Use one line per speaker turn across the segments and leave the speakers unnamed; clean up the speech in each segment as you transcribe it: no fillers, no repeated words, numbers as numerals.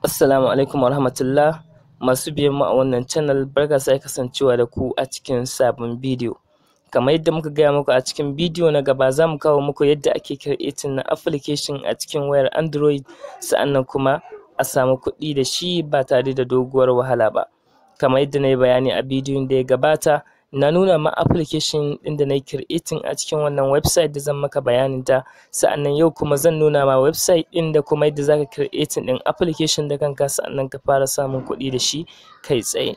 Assalamu alaikum warahmatullah, masu biyan mu a wannan channel, barka sai kasancewa da ku a cikin sabon bidiyo. Kamar yadda muka gaya muku a cikin bidiyo na gaba, za mu kawo muku yadda ake creating na application a cikin wayar Android, sa'annan kuma a samu kuɗi da shi ba tare da doguwar wahala ba. Kamar yadda na yi bayani a bidiyon da ya gabata, na nuna ma application ɗin da na yi creating a cikin wannan website da zan maka bayanin ta, sa'annan yau kuma zan nuna ma website ɗin da kuma yadda zaka creating ɗin application da kanka, sa'annan ka fara samun kuɗi da shi kai tsaye.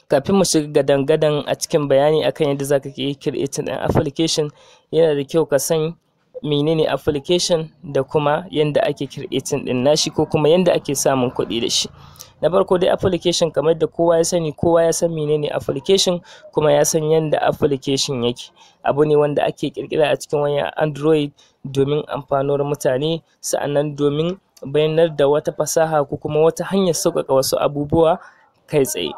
Kafin mu shiga gadan-gadan a cikin bayani akan yadda zaka yi creating ɗin application, yana da kyau ka san menene application da kuma yanda ake creating ɗin nashi ko kuma yanda ake samun kuɗi da shi. Na farko dai application, kamar da kowa ya sani, kowa ya san menene application kuma ya san yanda application yake. Abu ne wanda ake kirkira a cikin wayar Android domin amfanuwar mutane, sa'annan domin bayanar da wata fasaha ko kuma wata hanyar sauƙaƙa wasu abubuwa kai tsaye.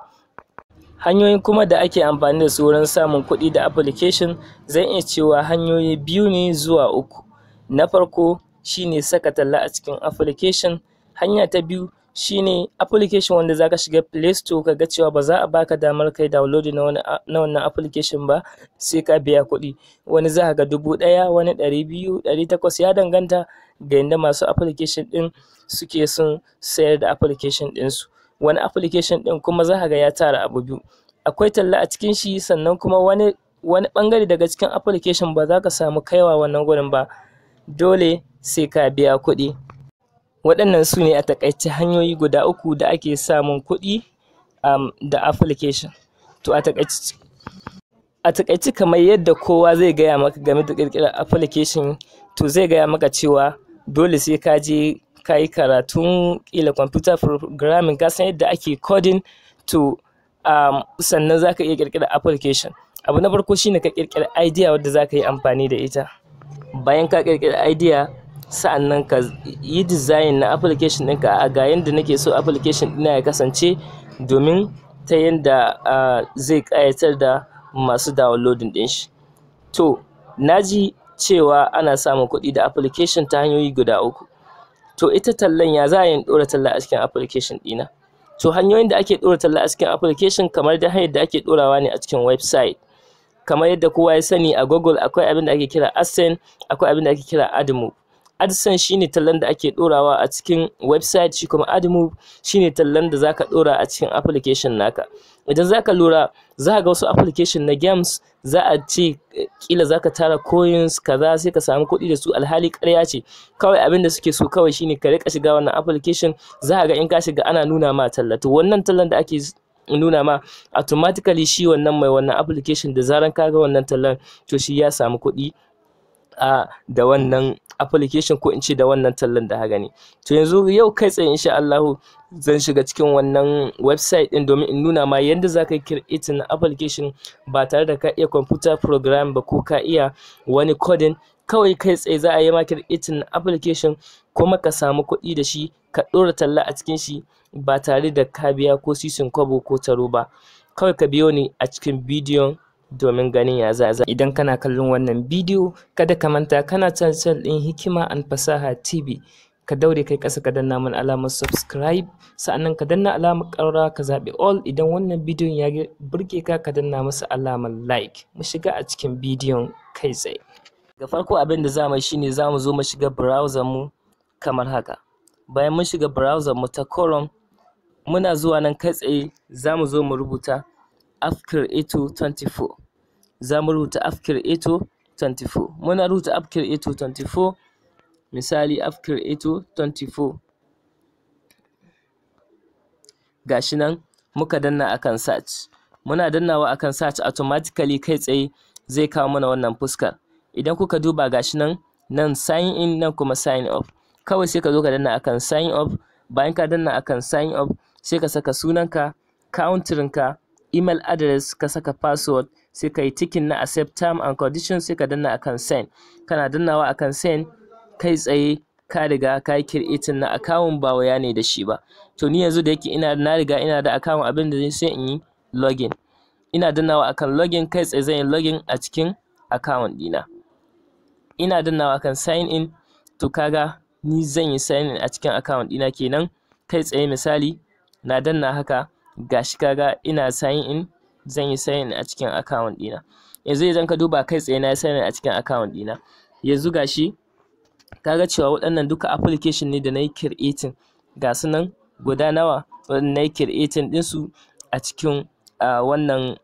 Hanyoyin kuma da ake amfani da su wurin samun kuɗi da application, zan iya cewa hanyoyi biyu ne zuwa uku. Na farko shine saka talla a cikin application. Hanya ta biyu shine application wanda zaka shiga Play Store ka ga cewa ba za a baka damar kai download na wannan application ba sai ka biya kuɗi. Wani za ka ga 1000, wani 200, 800, ya danganta ga yanda masu application ɗin suke son sayar da application ɗinsu. Wani application ɗin kuma za ka ga ya tara abu biyu, akwai talla a cikin shi, sannan kuma wani ɓangare daga cikin application ba za ka samu kaiwa wannan gurin ba, dole sai ka biya kuɗi. Waɗannan su ne a taƙaice hanyoyi guda uku da ake samun kuɗi da application. To a taƙaice kamar yadda kowa zai gaya maka game da ƙirƙirar application, to zai gaya maka cewa dole sai ka je ka yi karatun ƙila computer programming, ka san yadda ake coding, to sannan za ka iya ƙirƙirar application. Abu na farko shine ka ƙirƙiri idea wadda za ka yi amfani da ita. Bayan ka ƙirƙiri idea, sa'annan ka yi design na application ɗinka a ga yanda nake so application ɗina ya kasance, domin ta yanda zai ƙayatar da masu downloading ɗin shi. To na ji cewa ana samun kuɗi da application ta hanyoyi guda uku. To ita tallan, ya za a yi ɗora talla a cikin application ɗina? To hanyoyin da ake ɗora talla a cikin application, kamar da hanyar da ake ɗorawa ne a cikin website. Kamar yadda kowa ya sani, a Google akwai abin da ake kira AdSense, akwai abin da ake kira dinmu. AdSense shine tallan da ake ɗorawa a cikin website, shi kuma dinmu shine tallan da zaka ɗora a cikin application naka. Idan zaka lura, za ka ga wasu application na games za a ce kila zaka tara coins kaza sai ka samu kuɗi da su, alhali ƙarya ce. Kawai abin da suke so kawai shine ka rika shiga wannan application, za ka ga in ka shiga ana nuna ma talla. To wannan tallan da ake nuna ma, automatically shi wannan mai wannan application da zaran ka ga wannan tallan, to shi ya samu kuɗi da wannan application, ko in ce da wannan tallan da haka ne. To yanzu yau kai tsaye insha Allah zan shiga cikin wannan website din domin in nuna ma yanda za ka yi creating na application ba tare da ka iya computer program ba ko ka iya wani coding. Kawai kai tsaye za a yi ma creating na application kuma ka samu kuɗi da shi, ka ɗora talla a cikin shi ba tare da ka biya ko sisin kwabo ko taro ba. Kawai ka biyo ni a cikin bidiyon domin ganin ya za. Idan kana kallon wannan bidiyo, kada ka manta kana channel ɗin Hikima and Fasaha TV, ka daure kai ƙasa ka danna mana alamar subscribe, sa'annan ka danna alamar ƙararrawa ka zaɓi all. Idan wannan bidiyon ya burge ka, ka danna masa alamar like. Mu shiga a cikin bidiyon kai tsaye. Da farko abin da za mu yi shine za mu zo mu shiga browser mu kamar haka. Bayan mun shiga browser mu ta Chrome, muna zuwa nan kai tsaye za mu zo mu rubuta qirqirar 24. Za mu rubuta qirqirar 24. Muna rubuta qirqirar 24, misali qirqirar 24, gashi nan muka danna akan search. Muna dannawa akan search, automatically kai tsaye zai kawo mana wannan fuskar. Idan kuka duba gashi nan sign in, nan kuma sign up. Kawai sai ka zo ka danna akan sign up. Bayan ka danna akan sign up, sai ka saka sunanka, country-ka, email address, ka saka password, sai ka yi ticking na accept term and conditions, sai ka danna akan send. Kana dannawa akan send, kai tsaye ka riga ka yi creating na account, ba waya ne da shi ba. To ni yanzu da yake na riga ina da account, abin da zai sai in yi login. Ina dannawa akan login, kai tsaye zan yi login a cikin account dina. Ina dannawa akan sign in, to kaga ni zan yi sign in a cikin account dina kenan, kai tsaye misali na danna haka gashi kaga ina sign in, zan yi sign in a cikin account ɗina. Yanzu idan ka duba kai tsaye na yi sign in a cikin account ɗina. Yanzu gashi kaga cewa waɗannan duka application ne da na yi creating, ga su nan guda nawa waɗanda na yi creating ɗinsu a cikin wannan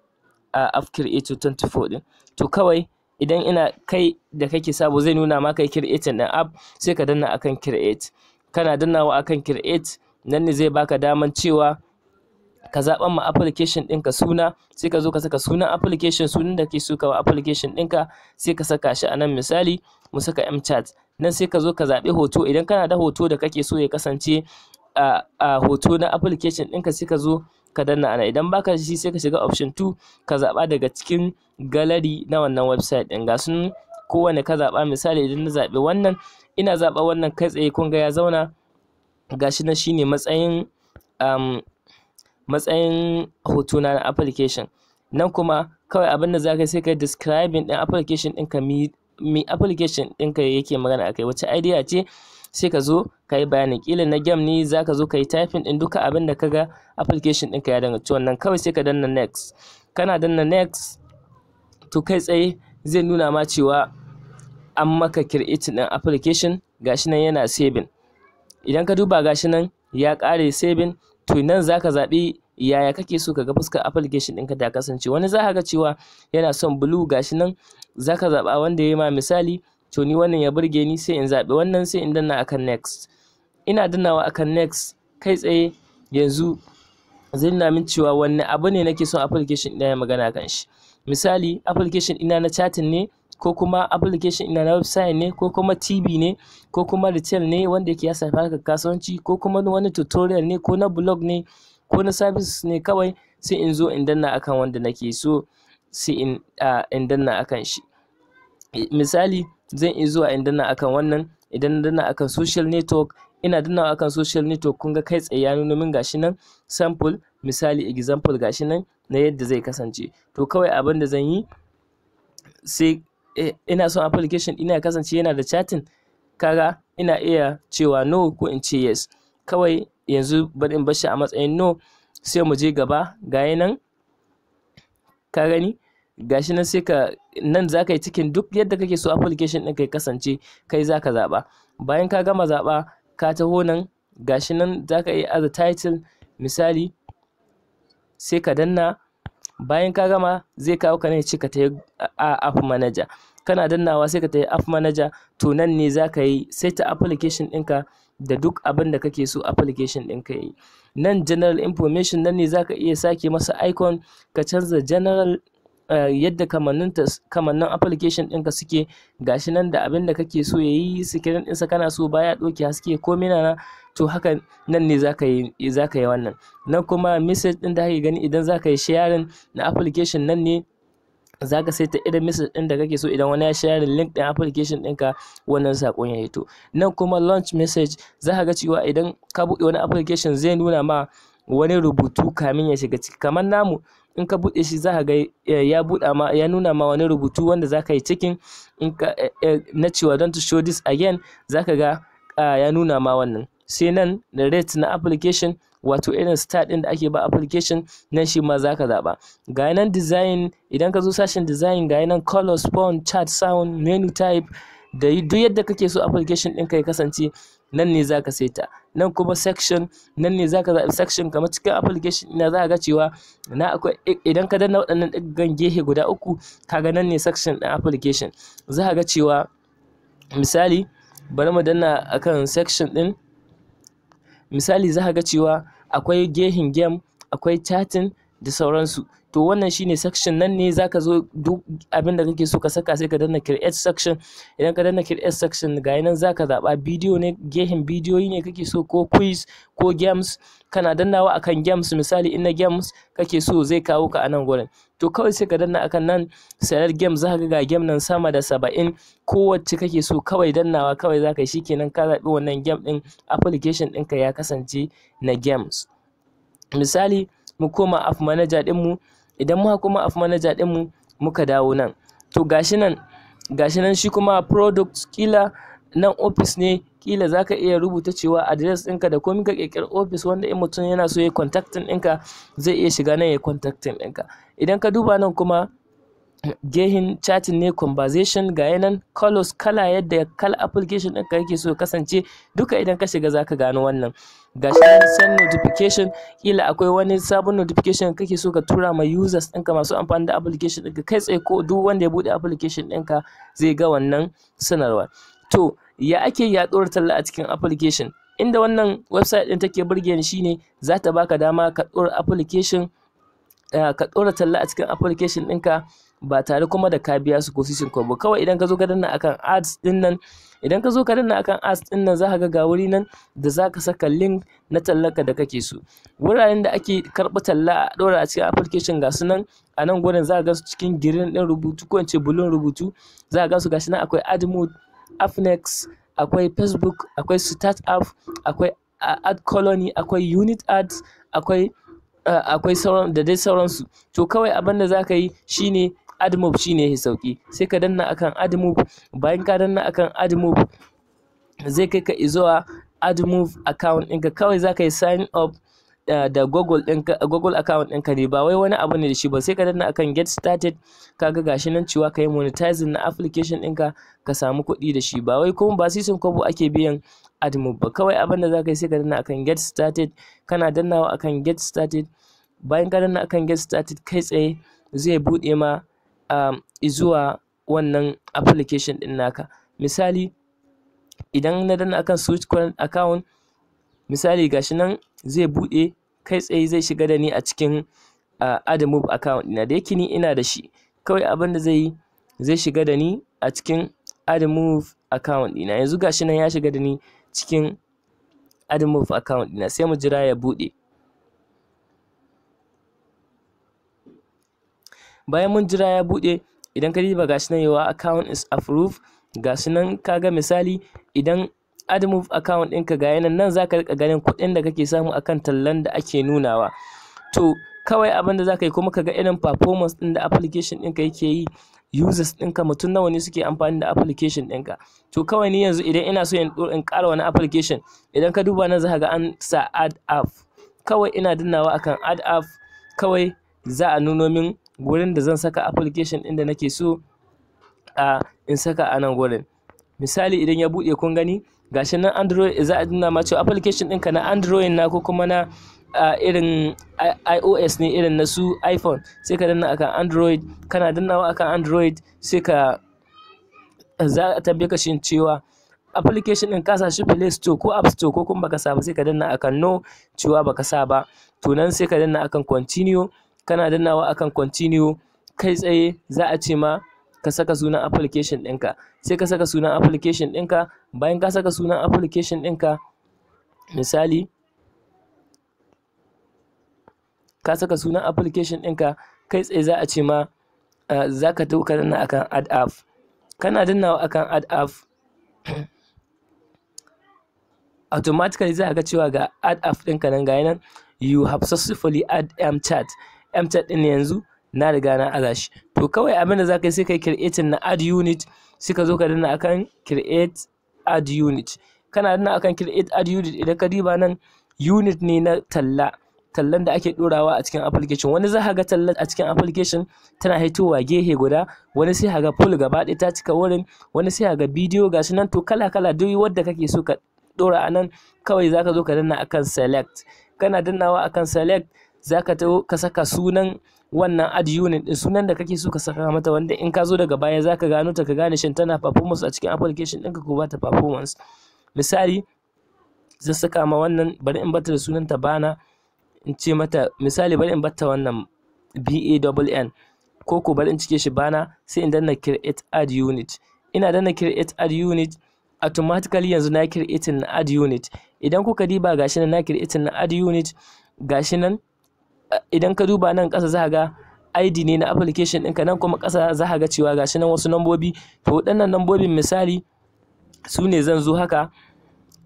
app creator 24 ɗin. To kawai idan ina kai da kake sabo zai nuna maka yi creating ɗin app, sai ka danna akan create. Kana dannawa akan create, nan ne zai baka daman cewa ka zaɓan ma application ɗinka suna, sai ka zo ka saka sunan application, sunan da ke so ka wa application ɗinka, sai ka saka shi a nan. Misali mu saka mchat, nan sai ka zo ka zaɓi hoto. Idan kana da hoto da kake so ya kasance a hoto na application ɗinka, sai ka zo ka danna ana. Idan baka da shi sai ka shiga option 2 ka zaɓa daga cikin gallery na wannan website ɗin. Ga sun kowane ka zaɓa. Misali idan na zaɓi wannan, ina zaɓa wannan kai tsaye kun ga ya zauna, gashi nan shine matsayin hoto na application. Nan kuma kawai abin da zaka yi sai ka describing ɗin application ɗinka, mi application ɗinka yake magana akai, wace idea ce, sai ka zo ka yi bayani. Kila na game ne, zaka zo ka yi typing ɗin duka abin da kaga application ɗinka ya danganci wannan. Kawai sai ka danna next. Kana danna next, to kai tsaye zai nuna ma cewa an maka creating ɗin application, gashi nan yana saving. Idan ka duba gashi nan ya ƙare saving, to nan zaka zaɓi yaya kake so ka ga fuskar application ɗinka ta kasance. Wani za ka ga cewa yana son blue, gashi nan zaka zaɓa wanda ya yi ma. Misali to ni wannan ya burge ni, sai in zaɓi wannan, sai in danna akan next. Ina dannawa akan next, kai tsaye yanzu zai nuna min cewa wanne abu ne nake son application ɗina ya magana kan shi. Misali application ɗina na chatting ne, ko kuma application ina na website ne, ko kuma TV ne, ko kuma retail ne wanda yake ya shafi harkar kasuwanci, ko kuma wani tutorial ne, ko na blog ne, ko na services ne. Kawai sai in zo in danna akan wanda nake so, sai in danna akan shi. Misali zan iya zuwa in danna akan wannan. Idan na danna akan social network, ina dannawa akan social network, kun ga kai tsaye ya nuna min gashi nan sample, misali example gashi nan na yadda zai kasance. To kawai abin da zan yi, sai ina son application ɗina ya kasance yana da chatting, kaga ina iya cewa no ko in ce yes. Kawai yanzu bari in bar shi a matsayin no, sai mu je gaba. Gayi nan ka gani, gashi nan sai nan zaka yi cikin duk yadda kake so application ɗinka ya kasance, kai zaka zaɓa. Bayan ka gama zaɓa, ka taho nan, gashi nan zaka iya aza title. Misali sai ka danna. Bayan ka gama zai kawo ka ne ce ka tafi app manager. Kana dannawa sai ka tafi app manager. To nan ne zaka yi set application ɗinka da duk abin da kake so application ɗinka ya yi. Nan general information, nan ne zaka iya sake masa icon, ka canza general yadda kamannin application ɗinka suke. Gashi nan da abin da kake so ya yi, screen ɗinsa kana so baya ɗauke haske ko mina. To haka nan ne zaka yi wannan. Nan kuma message ɗin da kake gani, idan zaka yi sharing na application, nan ne zaka saita irin message ɗin da kake so. Idan wani ya sharing link ɗin application ɗinka, wannan saƙon ya hito. Nan kuma launch message, zaka ga cewa idan ka buɗe wani application zai nuna ma wani rubutu kamin ya shiga ciki. Kamar namu, in ka buɗe shi zaka ga ya nuna ma wani rubutu wanda zaka yi cikin, na cewa don to show this again, zaka ga ya nuna ma wannan. Sai nan da rate na application, wato irin star ɗin da ake ba application, nan shi ma zaka zaɓa. Ga nan design, idan ka zo sashen design, ga nan colors, font, chat, sound, menu type, da duk yadda kake so application ɗinka ya kasance, nan ne zaka saita. Nan kuma section, nan ne zaka zaɓi section. Kamar cikin application ina zaka ga cewa akwai, idan ka danna waɗannan ɗiggan gehe guda uku, kaga nan ne section ɗin application. Zaka ga cewa misali bari mu danna akan section ɗin. Misali zaka ga cewa akwai gehen game, akwai chatting da sauransu. To wannan shine section. Nan ne zaka zo duk abin da kake so ka saka, sai ka danna create section. Idan ka danna create section, ga nan zaka zaɓa bidiyo ne, gehen bidiyoyi ne kake so, ko quiz, ko games. Kana dannawa akan games. Misali in na games kake so, zai kawo ka a nan gurin. To kawai sai ka danna akan nan select game. Zaka ga game nan sama da 70, kowacce kake so kawai dannawa kawai zaka yi, shikenan ka zaɓi wannan game ɗin, application ɗinka ya kasance na games. Misali mu koma app manager ɗinmu. Idan muka koma app manager ɗinmu, muka dawo nan, to gashi nan shi kuma product, kila nan office ne, kila zaka iya rubuta cewa address ɗinka da komai, ka ƙirƙiri office wanda in mutum yana so ya contacting ɗinka zai iya shiga nan ya contacting ɗinka. Idan ka duba nan kuma gehin chatting ne, conversation ga yanan, colors kala yadda kala application ɗinka yake so kasance duka idan ka shiga zaka gano wannan. Gashi nan send notification, kila akwai wani sabon notification kake so ka tura ma users ɗinka masu amfani da application ɗinka kai tsaye, ko duk wanda ya buɗe application ɗinka zai ga wannan sanarwa. To ya ake ya ɗora talla a cikin application? Inda wannan website ɗin take burge ni shine za ta baka dama ka ɗora application ka ɗora talla a cikin application ɗinka ba tare kuma da ka biya su ko sisin ko ba. Kawai idan ka zo ka danna akan ads ɗin nan, idan ka zo ka danna akan ads ɗin nan za ka ga wuri nan da za ka saka link na tallanka da kake so. Wuraren da ake karɓi talla a ɗora a cikin application ga su nan a nan gurin za ka ga su cikin green ɗin rubutu ko in ce blue rubutu, za ka ga su gashi nan akwai add mode, Afnex, akwai Facebook, akwai start app, akwai ad colony, akwai unit ads, akwai sauran da dai sauransu. To kawai abin da za ka yi shine add move shine sauki, sai ka danna akan add move. Bayan ka danna akan add move zai kai ka zuwa add move account ɗinka. Kawai za ka yi sign up da Google ɗinka, Google account ɗinka ne, ba wai wani abu ne da shi ba. Sai ka danna akan get started, kaga gashi nan cewa ka yi monetizing na application ɗinka ka samu kuɗi da shi, ba wai kuma ba sisin kobo ake biyan add move ba. Kawai abin da za ka yi sai ka danna akan get started, kana dannawa akan get started. Bayan ka danna akan get started kai tsaye zai buɗe ma zuwa wannan application ɗin naka. Misali idan na danna akan switch current account, misali gashi nan zai buɗe kai tsaye, zai shiga da ni a cikin add move account ɗina da yake ni ina da shi. Kawai abin da zai yi zai shiga da ni a cikin add move account ɗina. Yanzu gashi nan ya shiga da ni cikin add move account ɗina, sai mu jira ya buɗe. Bayan mun jira ya buɗe, idan ka diba gashi nan your account is approved, gashi nan kaga misali idan add move account ɗinka ga yanan nan zaka rika ganin kuɗin da kake samu akan tallan da ake nunawa. To kawai abin da zaka yi kuma kaga irin performance ɗin da application ɗinka yake yi, users ɗinka mutum nawa ne suke amfani da application ɗinka. To kawai ni yanzu idan ina so in ƙara wani application, idan ka duba nan zaka ga an sa add app, kawai ina dannawa akan add app, kawai za a nuno min wurin da zan saka application ɗin da nake so in saka a nan gurin. Misali idan ya buɗe kun gani gashi nan Android, za a nuna ma cewa application ɗinka na Android na ko kuma na irin iOS ne irin na su iPhone. Sai ka danna akan Android, kana dannawa akan Android sai ka za a tambaye ka shin cewa application ɗin ka sa shi Play Store ko App Store ko kuma baka sa ba, sai ka danna akan no cewa baka sa ba. To nan sai ka danna akan continue, kana dannawa akan continue kai tsaye za a ce ma ka saka sunan application ɗinka, sai ka saka sunan application ɗinka. Bayan ka saka sunan application ɗinka, misali ka saka sunan application ɗinka kai tsaye za a ce ma za ka ka danna akan add app, kana dannawa akan add app automatically za a ga cewa ga add app ɗinka nan ga nan you have successfully add mchat ɗin yanzu na riga na aza shi. To kawai abin da za ka yi sai ka yi creating na add unit, sai ka zo ka danna akan create add unit. Kana danna akan create add unit, idan ka diba nan unit ne na tallan da ake ɗorawa a cikin application. Wani za ka ga tallan a cikin application tana haitowa gehe guda, wani sai ka ga full gaba ɗaya ta cika wurin, wani sai ka ga bidiyo gashi nan. To kala duk wadda kake so ka ɗora a nan, kawai za ka zo ka danna akan select. Kana dannawa akan select za ka ka saka sunan wannan add unit ɗin, sunan da kake so ka saka mata, wanda in ka zo daga baya za ka gano ta, ka gane shin tana performance a cikin application ɗinka ko ba ta performance. Misali zan saka ma wannan, bari in bata da sunanta bana, in ce mata misali bari in bata wannan BANN, ko bari in cike shi bana, sai in danna create add unit. Ina danna create add unit, automatically yanzu na create na add unit. Idan kuka diba gashi nan na create na add unit, gashi nan idan ka duba nan ƙasa za ka ga ID ne na application ɗinka, nan kuma ƙasa za ka ga cewa gashi nan wasu nambobi. To waɗannan nambobin misali su ne zan zo haka,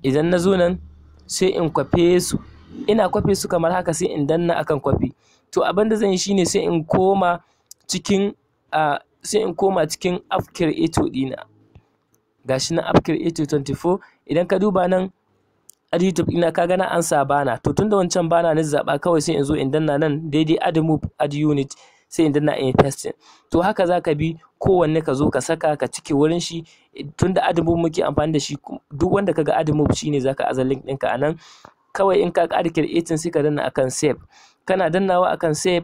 idan na zo nan sai in kwafe su, ina kwafe su kamar haka sai in danna akan kwafi. To abin da zan yi shine sai in koma cikin app creator ɗina, gashi nan app creator 24. idan ka duba nan ad YouTube ina ka gana an sa bana, to tunda wancan bana na zaba kawai sai in zo in danna nan daidai add move add unit sai in danna in paste. To haka zaka bi kowanne ka zo ka saka ka cike wurin shi, tunda add move muke amfani da shi duk wanda kaga add move shine zaka aza link ɗinka anan. Kawai in ka ƙara creating sai ka danna akan save, kana dannawa akan save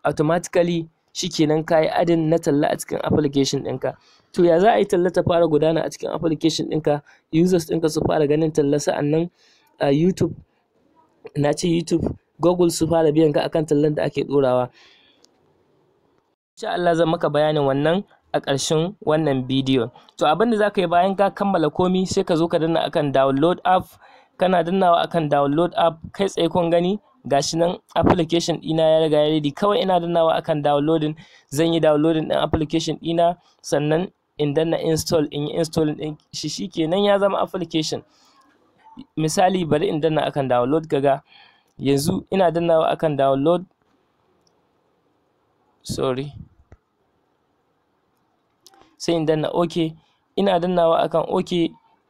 automatically shikenan kayi adin na talla a cikin application ɗinka. To ya za a yi talla ta fara gudana a cikin application ɗinka, users ɗinka su fara ganin talla, sa'annan a YouTube na ce YouTube Google su fara biyan ka akan tallan da ake ɗorawa. Insha Allah zan maka bayanin wannan a ƙarshen wannan bidiyon. To abin da za ka yi bayan ka kammala komi sai ka zo ka danna akan download app, kana dannawa akan download app kai tsaye kun gani gashi nan application ɗina ya riga ya ready, kawai ina dannawa akan downloading, zan yi downloading ɗin application ɗina sannan in danna install, in yi installing ɗin shi, shikenan ya zama application. Misali bari in danna akan download, kaga yanzu ina dannawa akan download, sorry, sai in danna OK, ina dannawa akan OK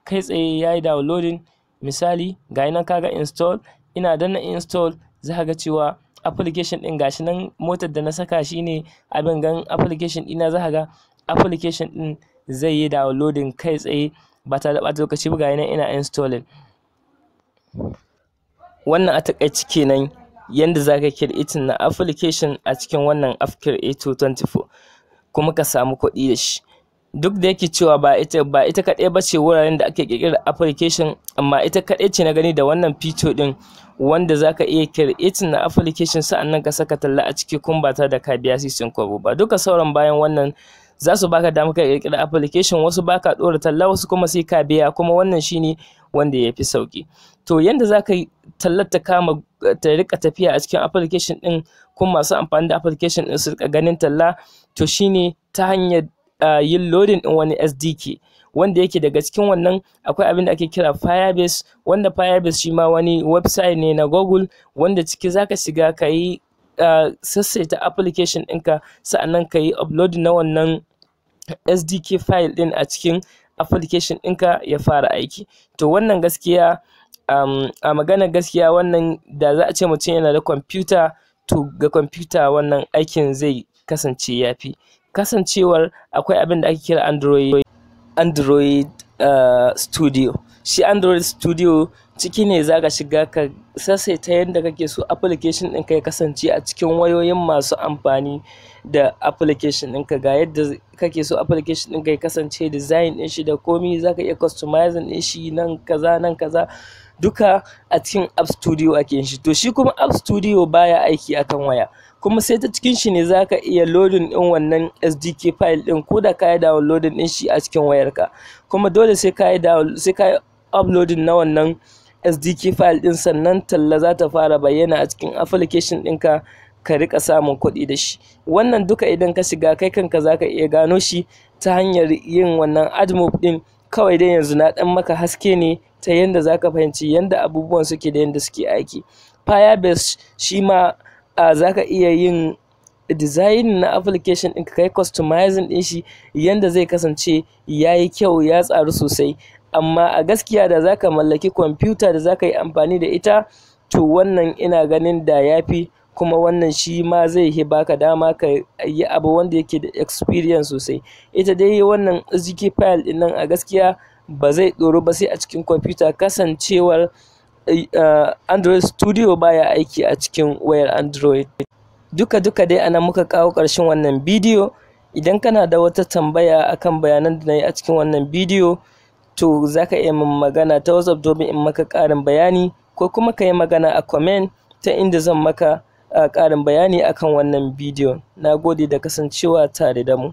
kai tsaye yayi downloading. Misali ga nan kaga install, ina danna install za ka ga cewa application ɗin gashi nan motar da na saka shine abin gan application ɗina, za ka ga application ɗin zai yi downloading kai tsaye ba tare da ɓata lokaci ba. Ga nan ina installing. Wannan a taƙaice kenan yanda za ka creating na application a cikin wannan app creator 24 kuma ka samu kuɗi da shi. Duk da yake cewa ba ita kaɗai ba ce wuraren da ake ƙirƙirar application, amma ita kaɗai ce na gani da wannan feature ɗin wanda za ka iya creating na application sa'annan ka saka talla a ciki kuma ba tare da ka biya sisin kwabo ba. Duka sauran bayan wannan za su baka damar ka ƙirƙira application, wasu baka ɗora talla, wasu kuma sai ka biya, kuma wannan shine wanda ya fi sauki. To yanda za ka yi tallar ta kama ta rika tafiya a cikin application ɗin kuma masu amfani da application ɗin su rika ganin talla, to shine ta hanyar yin loading ɗin wani SDK wanda yake daga cikin wannan akwai abin da ake kira Firebase, wanda Firebase shi ma wani website ne na Google wanda ciki zaka shiga ka yi sassaita application ɗinka sa'annan ka yi upload na wannan SDK file ɗin a cikin application ɗinka ya fara aiki. To wannan gaskiya a magana gaskiya wannan da za a ce mutum yana da kwamfuta, to ga kwamfuta wannan aikin zai kasance ya fi, kasancewar akwai abin da ake kira Android Studio. Shi Android Studio ciki ne za ka shiga ka sassaita yadda kake so application ɗinka ya kasance a cikin wayoyin masu amfani da application ɗinka. Ga yadda kake so application ɗinka ya kasance, design ɗin shi da komi za ka iya customizing ɗin shi, nan kaza duka a cikin App Studio ake yin shi. To shi kuma App Studio baya aiki akan waya, kuma sai ta cikin shi ne za ka iya loading ɗin wannan SDK file ɗin ko da ka yi downloading ɗin shi a cikin wayarka, kuma dole sai ka yi uploading na wannan SDK file ɗin sannan talla za ta fara bayyana a cikin application ɗinka ka rika samun kuɗi da shi. Wannan duka idan ka shiga kai kanka za ka iya gano shi ta hanyar yin wannan add move ɗin. Kawai dai yanzu na ɗan maka haske ne ta yanda za ka fahimci yanda abubuwan suke da yanda suke aiki. Firebase shi ma za ka iya yin design na application ɗinka, kai customizing ɗin shi yanda zai kasance ya yi kyau, ya tsaru sosai. Amma a gaskiya da za ka mallaki kwamfuta da za ka yi amfani da ita, to wannan ina ganin da ya fi, kuma wannan shi ma zai yi baka dama ka yi abu wanda yake da experience sosai. Ita dai wannan SDK file ɗin nan a gaskiya ba zai ɗoru ba sai a cikin kwamfuta, kasancewar Android Studio baya aiki a cikin wayar Android. Duka dai ana muka kawo ƙarshen wannan bidiyo. Idan kana da wata tambaya akan bayanan da na yi a cikin wannan bidiyo, to za ka iya min magana ta WhatsApp domin in maka ƙarin bayani, ko kuma ka yi magana a comment ta inda zan maka ƙarin bayani akan wannan bidiyon. Na gode da kasancewa tare da mu.